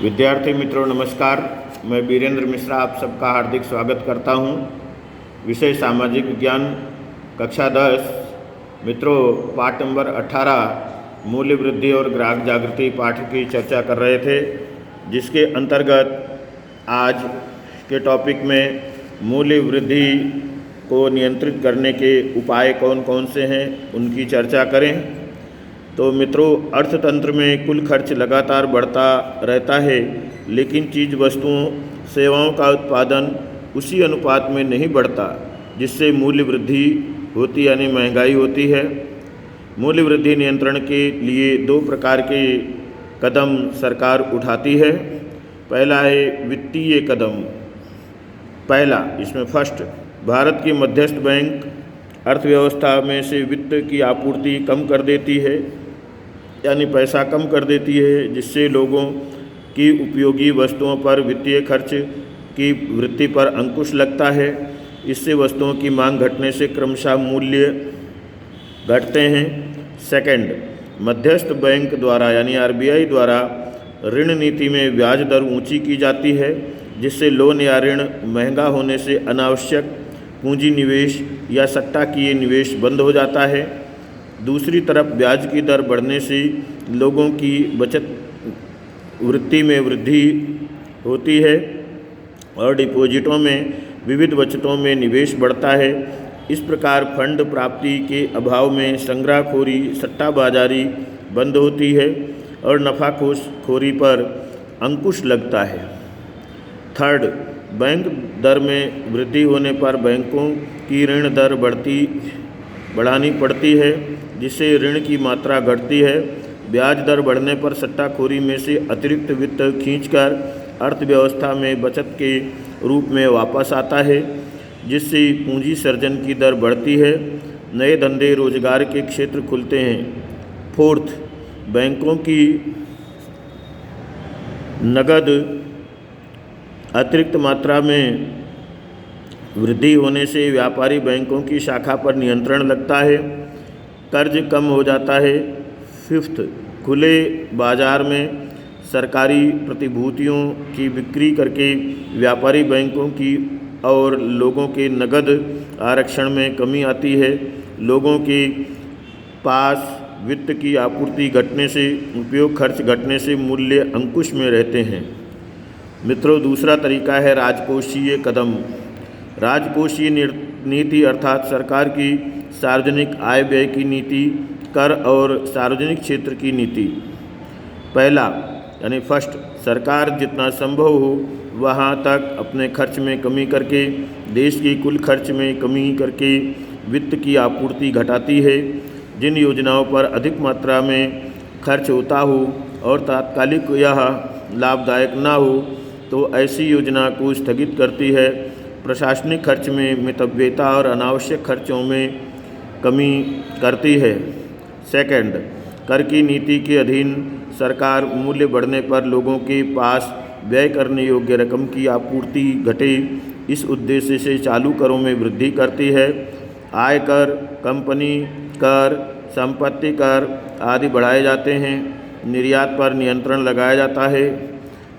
विद्यार्थी मित्रों नमस्कार। मैं वीरेंद्र मिश्रा आप सबका हार्दिक स्वागत करता हूं। विषय सामाजिक विज्ञान कक्षा 10। मित्रों, पाठ नंबर 18 मूल्य वृद्धि और ग्राहक जागृति पाठ की चर्चा कर रहे थे, जिसके अंतर्गत आज के टॉपिक में मूल्य वृद्धि को नियंत्रित करने के उपाय कौन कौन से हैं उनकी चर्चा करें। तो मित्रों, अर्थतंत्र में कुल खर्च लगातार बढ़ता रहता है, लेकिन चीज़ वस्तुओं सेवाओं का उत्पादन उसी अनुपात में नहीं बढ़ता जिससे मूल्य वृद्धि होती यानी महंगाई होती है। मूल्य वृद्धि नियंत्रण के लिए दो प्रकार के कदम सरकार उठाती है। पहला है वित्तीय कदम। पहला इसमें फर्स्ट, भारत की मध्यस्थ बैंक अर्थव्यवस्था में से वित्त की आपूर्ति कम कर देती है, यानी पैसा कम कर देती है, जिससे लोगों की उपयोगी वस्तुओं पर वित्तीय खर्च की वृद्धि पर अंकुश लगता है। इससे वस्तुओं की मांग घटने से क्रमशः मूल्य घटते हैं। सेकंड, मध्यस्थ बैंक द्वारा यानी आरबीआई द्वारा ऋण नीति में ब्याज दर ऊंची की जाती है, जिससे लोन या ऋण महंगा होने से अनावश्यक पूंजी निवेश या सट्टा किए निवेश बंद हो जाता है। दूसरी तरफ ब्याज की दर बढ़ने से लोगों की बचत वृत्ति में वृद्धि होती है और डिपॉजिटों में विविध बचतों में निवेश बढ़ता है। इस प्रकार फंड प्राप्ति के अभाव में संग्रहखोरी सट्टाबाजारी बंद होती है और नफाखोरी पर अंकुश लगता है। थर्ड, बैंक दर में वृद्धि होने पर बैंकों की ऋण दर बढ़ानी पड़ती है, जिससे ऋण की मात्रा घटती है। ब्याज दर बढ़ने पर सट्टाखोरी में से अतिरिक्त वित्त खींचकर अर्थव्यवस्था में बचत के रूप में वापस आता है, जिससे पूंजी सर्जन की दर बढ़ती है। नए धंधे रोजगार के क्षेत्र खुलते हैं। फोर्थ, बैंकों की नकद अतिरिक्त मात्रा में वृद्धि होने से व्यापारी बैंकों की शाखा पर नियंत्रण लगता है, कर्ज कम हो जाता है। फिफ्थ, खुले बाजार में सरकारी प्रतिभूतियों की बिक्री करके व्यापारी बैंकों की और लोगों के नकद आरक्षण में कमी आती है। लोगों के पास वित्त की आपूर्ति घटने से उपयोग खर्च घटने से मूल्य अंकुश में रहते हैं। मित्रों, दूसरा तरीका है राजकोषीय कदम। राजकोषीय नीति अर्थात सरकार की सार्वजनिक आय व्यय की नीति, कर और सार्वजनिक क्षेत्र की नीति। पहला यानी फर्स्ट, सरकार जितना संभव हो वहाँ तक अपने खर्च में कमी करके देश की कुल खर्च में कमी करके वित्त की आपूर्ति घटाती है। जिन योजनाओं पर अधिक मात्रा में खर्च होता हो और तात्कालिक यह लाभदायक ना हो तो ऐसी योजना को स्थगित करती है। प्रशासनिक खर्च में मितव्ययता और अनावश्यक खर्चों में कमी करती है। सेकंड, कर की नीति के अधीन सरकार मूल्य बढ़ने पर लोगों के पास व्यय करने योग्य रकम की आपूर्ति घटे, इस उद्देश्य से चालू करों में वृद्धि करती है। आयकर, कंपनी कर, संपत्ति कर आदि बढ़ाए जाते हैं। निर्यात पर नियंत्रण लगाया जाता है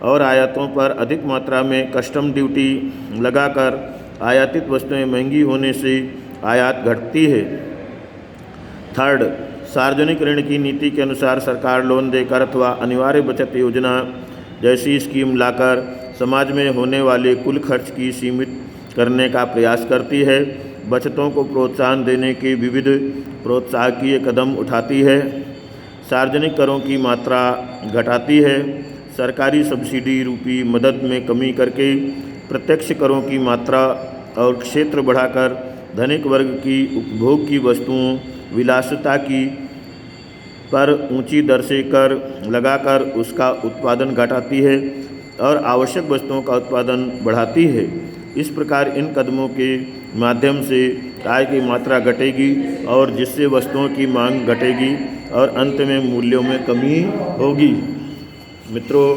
और आयातों पर अधिक मात्रा में कस्टम ड्यूटी लगाकर आयातित वस्तुएं महंगी होने से आयात घटती है। थर्ड, सार्वजनिक ऋण की नीति के अनुसार सरकार लोन देकर अथवा अनिवार्य बचत योजना जैसी स्कीम लाकर समाज में होने वाले कुल खर्च की सीमित करने का प्रयास करती है। बचतों को प्रोत्साहन देने के विविध प्रोत्साहकीय कदम उठाती है। सार्वजनिक करों की मात्रा घटाती है। सरकारी सब्सिडी रूपी मदद में कमी करके प्रत्यक्ष करों की मात्रा और क्षेत्र बढ़ाकर धनिक वर्ग की उपभोग की वस्तुओं विलासिता की पर ऊंची दर से कर लगाकर उसका उत्पादन घटाती है और आवश्यक वस्तुओं का उत्पादन बढ़ाती है। इस प्रकार इन कदमों के माध्यम से आय की मात्रा घटेगी और जिससे वस्तुओं की मांग घटेगी और अंत में मूल्यों में कमी होगी। मित्रों,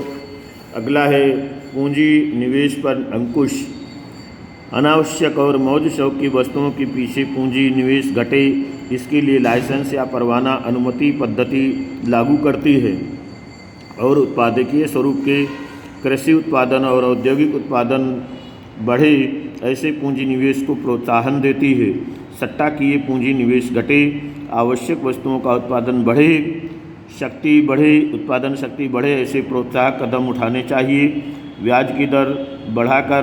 अगला है पूंजी निवेश पर अंकुश। अनावश्यक और मौज शौक की वस्तुओं के पीछे पूंजी निवेश घटे, इसके लिए लाइसेंस या परवाना अनुमति पद्धति लागू करती है और उत्पादकीय स्वरूप के कृषि उत्पादन और औद्योगिक उत्पादन बढ़े, ऐसे पूंजी निवेश को प्रोत्साहन देती है। सट्टा किए पूंजी निवेश घटे, आवश्यक वस्तुओं का उत्पादन बढ़े, उत्पादन शक्ति बढ़े, ऐसे प्रोत्साहक कदम उठाने चाहिए। ब्याज की दर बढ़ाकर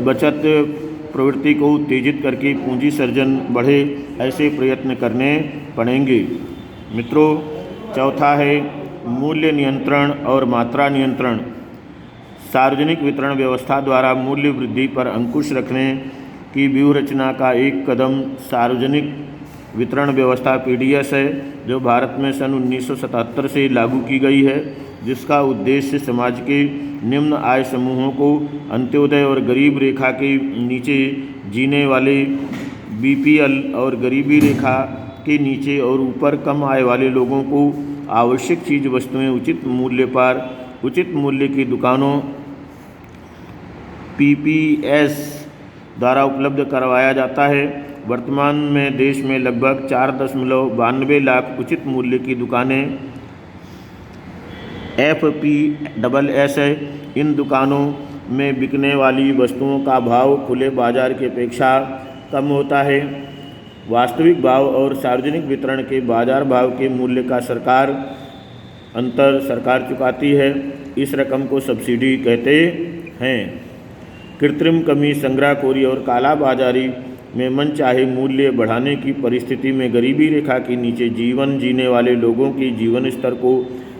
बचत प्रवृत्ति को उत्तेजित करके पूंजी सर्जन बढ़े, ऐसे प्रयत्न करने पड़ेंगे। मित्रों, चौथा है मूल्य नियंत्रण और मात्रा नियंत्रण। सार्वजनिक वितरण व्यवस्था द्वारा मूल्य वृद्धि पर अंकुश रखने की व्यूह रचना का एक कदम सार्वजनिक वितरण व्यवस्था PDS है, जो भारत में सन 1977 से लागू की गई है, जिसका उद्देश्य समाज के निम्न आय समूहों को अंत्योदय और गरीब रेखा के नीचे जीने वाले BPL और गरीबी रेखा के नीचे और ऊपर कम आय वाले लोगों को आवश्यक चीज़ वस्तुएं उचित मूल्य की दुकानों PPS द्वारा उपलब्ध करवाया जाता है। वर्तमान में देश में लगभग 4.92 लाख उचित मूल्य की दुकानें FPSS है। इन दुकानों में बिकने वाली वस्तुओं का भाव खुले बाजार की अपेक्षा कम होता है। वास्तविक भाव और सार्वजनिक वितरण के बाजार भाव के मूल्य का अंतर सरकार चुकाती है। इस रकम को सब्सिडी कहते हैं। कृत्रिम कमी, संग्रहखोरी और काला बाजारी में मनचाहे मूल्य बढ़ाने की परिस्थिति में गरीबी रेखा के नीचे जीवन जीने वाले लोगों की जीवन स्तर को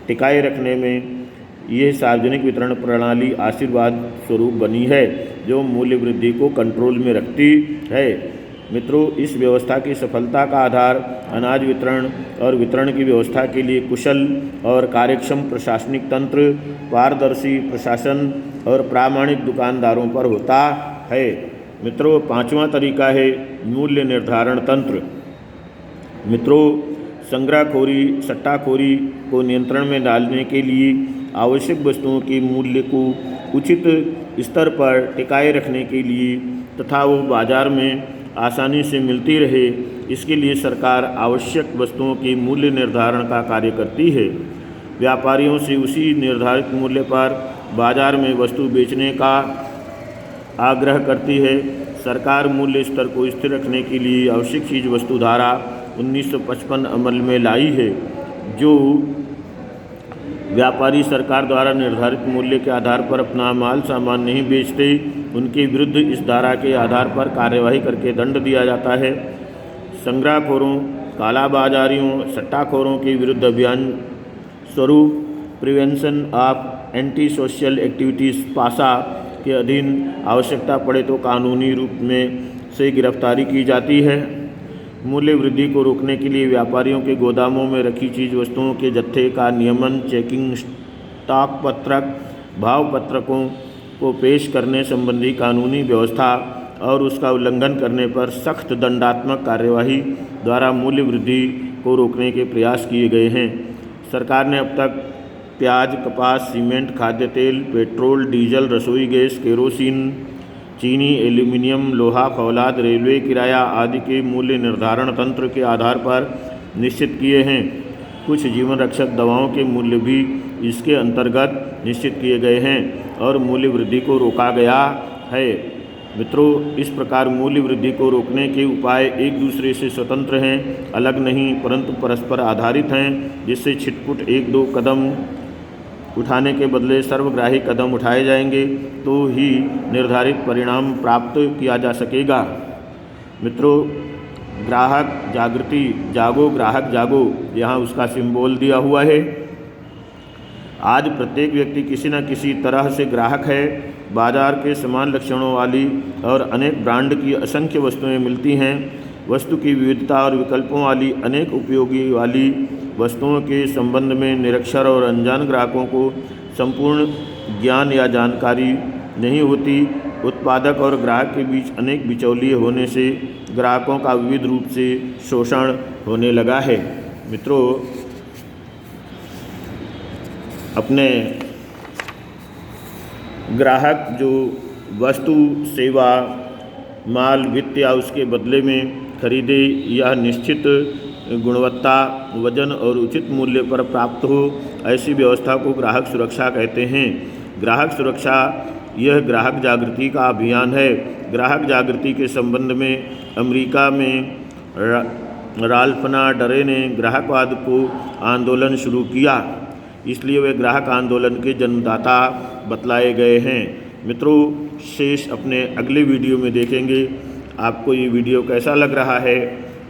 टिकाए रखने में यह सार्वजनिक वितरण प्रणाली आशीर्वाद स्वरूप बनी है, जो मूल्य वृद्धि को कंट्रोल में रखती है। मित्रों, इस व्यवस्था की सफलता का आधार अनाज वितरण और वितरण की व्यवस्था के लिए कुशल और कार्यक्षम प्रशासनिक तंत्र, पारदर्शी प्रशासन और प्रामाणिक दुकानदारों पर होता है। मित्रों, पांचवा तरीका है मूल्य निर्धारण तंत्र। मित्रों, संग्रहखोरी, सट्टाखोरी को नियंत्रण में डालने के लिए आवश्यक वस्तुओं के मूल्य को उचित स्तर पर टिकाए रखने के लिए तथा वो बाजार में आसानी से मिलती रहे, इसके लिए सरकार आवश्यक वस्तुओं के मूल्य निर्धारण का कार्य करती है। व्यापारियों से उसी निर्धारित मूल्य पर बाजार में वस्तु बेचने का आग्रह करती है। सरकार मूल्य स्तर को स्थिर रखने के लिए आवश्यक चीज़ वस्तु धारा 1955 अमल में लाई है। जो व्यापारी सरकार द्वारा निर्धारित मूल्य के आधार पर अपना माल सामान नहीं बेचते, उनके विरुद्ध इस धारा के आधार पर कार्यवाही करके दंड दिया जाता है। संग्रहखोरों, कालाबाजारियों, सट्टाखोरों के विरुद्ध अभियान स्वरूप prevention of anti social activities पासा के अधीन आवश्यकता पड़े तो कानूनी रूप में से गिरफ्तारी की जाती है। मूल्य वृद्धि को रोकने के लिए व्यापारियों के गोदामों में रखी चीज़ वस्तुओं के जत्थे का नियमन, चेकिंग, स्टॉक पत्रक, भाव पत्रकों को पेश करने संबंधी कानूनी व्यवस्था और उसका उल्लंघन करने पर सख्त दंडात्मक कार्यवाही द्वारा मूल्य वृद्धि को रोकने के प्रयास किए गए हैं। सरकार ने अब तक प्याज, कपास, सीमेंट, खाद्य तेल, पेट्रोल, डीजल, रसोई गैस, केरोसिन, चीनी, एल्यूमिनियम, लोहा, फौलाद, रेलवे किराया आदि के मूल्य निर्धारण तंत्र के आधार पर निश्चित किए हैं। कुछ जीवन रक्षक दवाओं के मूल्य भी इसके अंतर्गत निश्चित किए गए हैं और मूल्य वृद्धि को रोका गया है। मित्रों, इस प्रकार मूल्य वृद्धि को रोकने के उपाय एक दूसरे से स्वतंत्र हैं, अलग नहीं, परंतु परस्पर आधारित हैं, जिससे छिटपुट एक दो कदम उठाने के बदले सर्वग्राही कदम उठाए जाएंगे तो ही निर्धारित परिणाम प्राप्त किया जा सकेगा। मित्रों, ग्राहक जागृति, जागो ग्राहक जागो, यहाँ उसका सिंबल दिया हुआ है। आज प्रत्येक व्यक्ति किसी न किसी तरह से ग्राहक है। बाजार के समान लक्षणों वाली और अनेक ब्रांड की असंख्य वस्तुएं मिलती हैं। वस्तु की विविधता और विकल्पों वाली अनेक उपयोगी वाली वस्तुओं के संबंध में निरक्षर और अनजान ग्राहकों को संपूर्ण ज्ञान या जानकारी नहीं होती। उत्पादक और ग्राहक के बीच अनेक बिचौलिए होने से ग्राहकों का विविध रूप से शोषण होने लगा है। मित्रों, अपने ग्राहक जो वस्तु, सेवा, माल, वित्त या उसके बदले में खरीदे, यह निश्चित गुणवत्ता, वजन और उचित मूल्य पर प्राप्त हो, ऐसी व्यवस्था को ग्राहक सुरक्षा कहते हैं। ग्राहक सुरक्षा यह ग्राहक जागृति का अभियान है। ग्राहक जागृति के संबंध में अमेरिका में राल्फ नाडरे ने ग्राहकवाद को आंदोलन शुरू किया, इसलिए वे ग्राहक आंदोलन के जन्मदाता बतलाए गए हैं। मित्रों, शेष अपने अगले वीडियो में देखेंगे। आपको ये वीडियो कैसा लग रहा है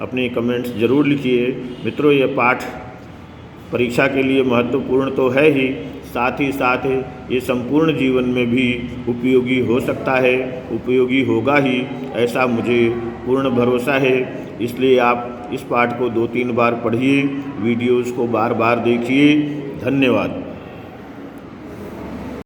अपने कमेंट्स ज़रूर लिखिए। मित्रों, ये पाठ परीक्षा के लिए महत्वपूर्ण तो है ही, साथ ही साथ ये संपूर्ण जीवन में भी उपयोगी हो सकता है, उपयोगी होगा ही, ऐसा मुझे पूर्ण भरोसा है। इसलिए आप इस पाठ को 2-3 बार पढ़िए, वीडियोज़ को बार बार देखिए। धन्यवाद।